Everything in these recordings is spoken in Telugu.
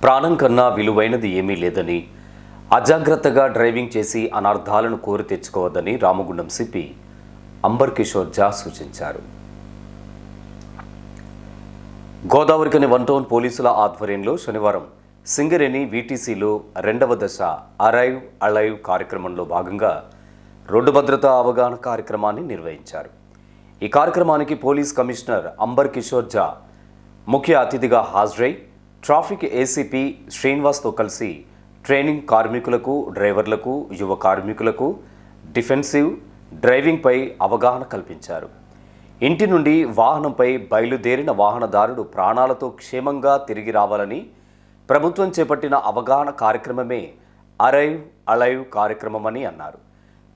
ప్రాణం కన్నా విలువైనది ఏమీ లేదని, అజాగ్రత్తగా డ్రైవింగ్ చేసి అనర్థాలను కోరి తెచ్చుకోవద్దని రామగుండం సిపి అంబర్ కిషోర్ ఝా సూచించారు. గోదావరికని 1 టౌన్ పోలీసుల ఆధ్వర్యంలో శనివారం సింగరేణి వీటీసీలో 2వ దశ అరైవ్ అలైవ్ కార్యక్రమంలో భాగంగా రోడ్డు భద్రతా అవగాహన కార్యక్రమాన్ని నిర్వహించారు. ఈ కార్యక్రమానికి పోలీస్ కమిషనర్ అంబర్ కిషోర్ ఝా ముఖ్య అతిథిగా హాజరై ట్రాఫిక్ ఏసీపీ శ్రీనివాస్తో కలిసి ట్రైనింగ్ కార్మికులకు, డ్రైవర్లకు, యువ కార్మికులకు డిఫెన్సివ్ డ్రైవింగ్పై అవగాహన కల్పించారు. ఇంటి నుండి వాహనంపై బయలుదేరిన వాహనదారుడు ప్రాణాలతో క్షేమంగా తిరిగి రావాలని ప్రభుత్వం చేపట్టిన అవగాహన కార్యక్రమమే అరైవ్ అలైవ్ కార్యక్రమమని అన్నారు.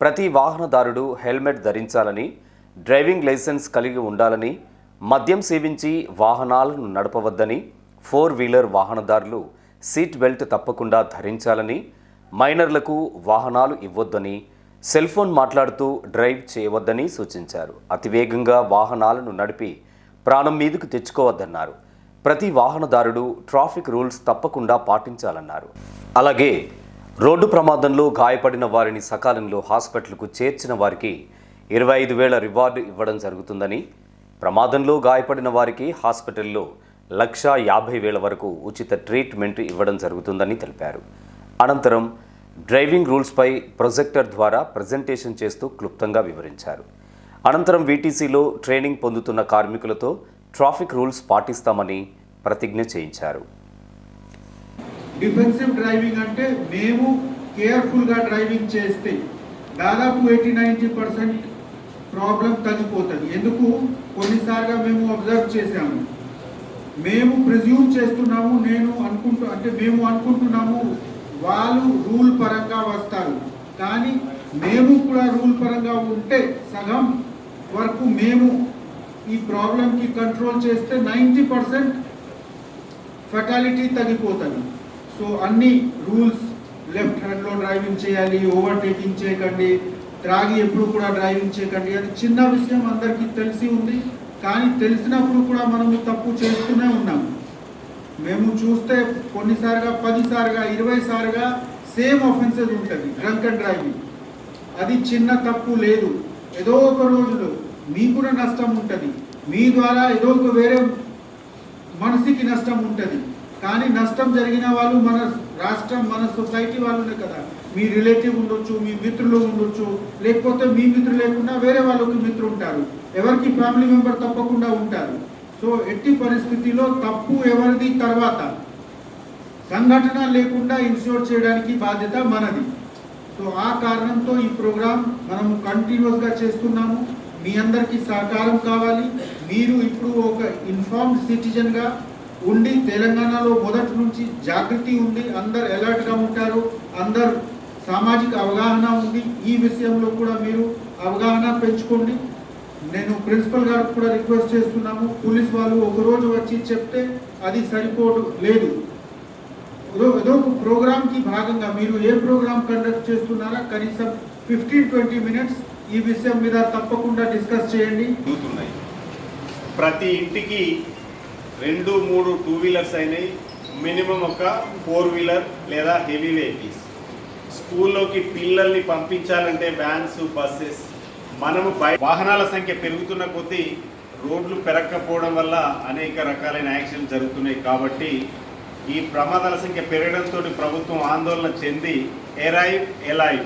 ప్రతి వాహనదారుడు హెల్మెట్ ధరించాలని, డ్రైవింగ్ లైసెన్స్ కలిగి ఉండాలని, మద్యం సేవించి వాహనాలను నడపవద్దని, 4-వీలర్ వాహనదారులు సీట్ బెల్ట్ తప్పకుండా ధరించాలని, మైనర్లకు వాహనాలు ఇవ్వొద్దని, సెల్ ఫోన్ మాట్లాడుతూ డ్రైవ్ చేయవద్దని సూచించారు. అతివేగంగా వాహనాలను నడిపి ప్రాణం మీదకు తెచ్చుకోవద్దన్నారు. ప్రతి వాహనదారుడు ట్రాఫిక్ రూల్స్ తప్పకుండా పాటించాలన్నారు. అలాగే రోడ్డు ప్రమాదంలో గాయపడిన వారిని సకాలంలో హాస్పిటల్కు చేర్చిన వారికి 25,000 రివార్డు ఇవ్వడం జరుగుతుందని, ప్రమాదంలో గాయపడిన వారికి హాస్పిటల్లో 1,50,000 వరకు ఉచిత ట్రీట్మెంట్ ఇవ్వడం జరుగుతుందని తెలిపారు. అనంతరం డ్రైవింగ్ రూల్స్పై ప్రొజెక్టర్ ద్వారా ప్రజెంటేషన్ చేస్తూ క్లుప్తంగా వివరించారు. అనంతరం వీటీసీలో ట్రైనింగ్ పొందుతున్న కార్మికులతో ట్రాఫిక్ రూల్స్ పాటిస్తామని ప్రతిజ్ఞ చేయించారు. డిఫెన్సివ్ డ్రైవింగ్ అంటే మేము కేర్ఫుల్గా డ్రైవింగ్ చేస్తే దాదాపు 80-90% ప్రాబ్లం తగ్గిపోతుంది. ఎందుకు కొన్నిసార్లు మేము అబ్జర్వ్ చేసాము, మేము ప్రిజ్యూమ్ చేస్తున్నాము, మేము అనుకుంటున్నాము వాళ్ళు రూల్ పరంగా వస్తారు, కానీ మేము కూడా రూల్ పరంగా ఉంటే సగం వరకు మేము ఈ ప్రాబ్లంకి కంట్రోల్ చేస్తే 90% ఫెటాలిటీ తగ్గిపోతుంది. సో అన్ని రూల్స్, లెఫ్ట్ హ్యాండ్లో డ్రైవింగ్ చేయాలి, ఓవర్టేకింగ్ చేయకండి, త్రాగి ఎప్పుడు కూడా డ్రైవింగ్ చేయకండి. అది చిన్న విషయం, అందరికీ తెలిసి ఉంది, కానీ తెలిసినప్పుడు కూడా మనము తప్పు చేస్తూనే ఉన్నాము. మేము చూస్తే కొన్నిసార్లుగా 10 సార్లుగా 20 సార్లుగా సేమ్ ఆఫెన్సెస్ ఉంటుంది డ్రంక్ అండ్ డ్రైవింగ్. అది చిన్న తప్పు లేదు, ఏదో ఒక రోజులో మీకు కూడా నష్టం ఉంటుంది, మీ ద్వారా ఏదో ఒక వేరే మనిషికి నష్టం ఉంటుంది. కానీ నష్టం జరిగిన వాళ్ళు మన రాష్ట్రం, మన సొసైటీ వాళ్ళనే కదా. మీ రిలేటివ్ ఉండొచ్చు, మీ మిత్రులు ఉండొచ్చు, లేకపోతే మీ మిత్రులు లేకుండా వేరే వాళ్ళకి మిత్రులు ఉంటారు, ఎవరికి ఫ్యామిలీ మెంబర్ తప్పకుండా ఉంటారు. సో ఎట్టి పరిస్థితిలో తప్పు ఎవరిది తర్వాత సంఘటన లేకుండా ఇన్ష్యూర్ చేయడానికి బాధ్యత మనది. సో ఆ కారణంతో ఈ ప్రోగ్రాం మనము కంటిన్యూస్గా చేస్తున్నాము. మీ అందరికీ సహకారం కావాలి. మీరు ఇప్పుడు ఒక ఇన్ఫార్మ్డ్ సిటిజన్గా ఉండి తెలంగాణలో మొదటి నుంచి జాగృతి ఉంది, అందరు అలర్ట్గా ఉంటారు, అందరు సామాజిక అవగాహన ఉంది. ఈ విషయంలో కూడా మీరు అవగాహన పెంచుకోండి. నేను ప్రిన్సిపల్ గారికి కూడా రిక్వెస్ట్ చేస్తున్నాము, పోలీస్ వాళ్ళు ఒకరోజు వచ్చి చెప్తే అది సరిపోదు లేదు. ఏదో ఒక ప్రోగ్రామ్కి భాగంగా మీరు ఏ ప్రోగ్రామ్ కండక్ట్ చేస్తున్నారా కనీసం 15-20 మినిట్స్ ఈ విషయం మీద తప్పకుండా డిస్కస్ చేయండి. ప్రతి ఇంటికి 2-3 2-వీలర్స్ అయినాయి, మినిమం ఒక 4-వీలర్ లేదా హెవీ వెహికల్స్. స్కూల్లోకి పిల్లల్ని పంపించాలంటే వ్యాన్స్, బస్సెస్. మనము వాహనాల సంఖ్య పెరుగుతున్న కొద్దీ రోడ్లు పెరగకపోవడం వల్ల అనేక రకాలైన యాక్సిడెంట్స్ జరుగుతున్నాయి. కాబట్టి ఈ ప్రమాదాల సంఖ్య పెరగడంతో ప్రభుత్వం ఆందోళన చెంది అరైవ్ అలైవ్,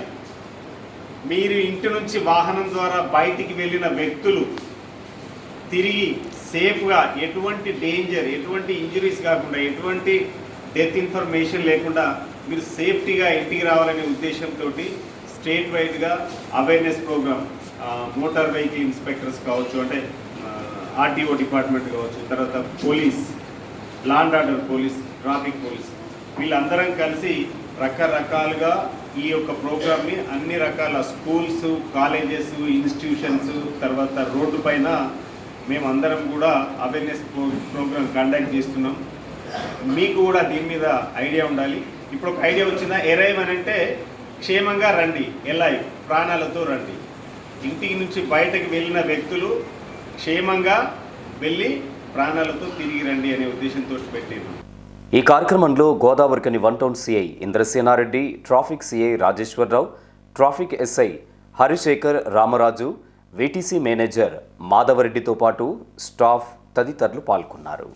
మీరు ఇంటి నుంచి వాహనం ద్వారా బయటికి వెళ్ళిన వ్యక్తులు తిరిగి సేఫ్గా, ఎటువంటి డేంజర్, ఎటువంటి ఇంజరీస్ కాకుండా, ఎటువంటి డెత్ ఇన్ఫర్మేషన్ లేకుండా మీరు సేఫ్టీగా ఇంటికి రావాలనే ఉద్దేశంతో స్టేట్ వైడ్గా awareness program, motor vehicle inspectors కావచ్చు, అంటే ఆర్టీఓ డిపార్ట్మెంట్ కావచ్చు, తర్వాత police, law and order police, traffic police, వీళ్ళందరం కలిసి రకరకాలుగా ఈ యొక్క ప్రోగ్రామ్ని అన్ని రకాల స్కూల్స్, కాలేజెస్, ఇన్స్టిట్యూషన్స్, తర్వాత రోడ్డు పైన మేమందరం కూడా అవేర్నెస్ ప్రోగ్రామ్ కండక్ట్ చేస్తున్నాం. మీకు కూడా దీని మీద ఐడియా ఉండాలి. ఇప్పుడు ఒక ఐడియా వచ్చిందా? అరైవ్ అని అంటే క్షేమంగా రండి, అలైవ్ ప్రాణాలతో రండి. ఇంటికి నుంచి బయటకు వెళ్ళిన వ్యక్తులు క్షేమంగా వెళ్ళి ప్రాణాలతో తిరిగి రండి అనే ఉద్దేశంతో పెట్టాను. ఈ కార్యక్రమంలో Godavarikhani one town CI Indrasenareddy, traffic CI Rajeswararao, traffic SI Harishekar Ramaraju, VTC manager మాధవరెడ్డితో పాటు స్టాఫ్ తదితరులు పాల్గొన్నారు.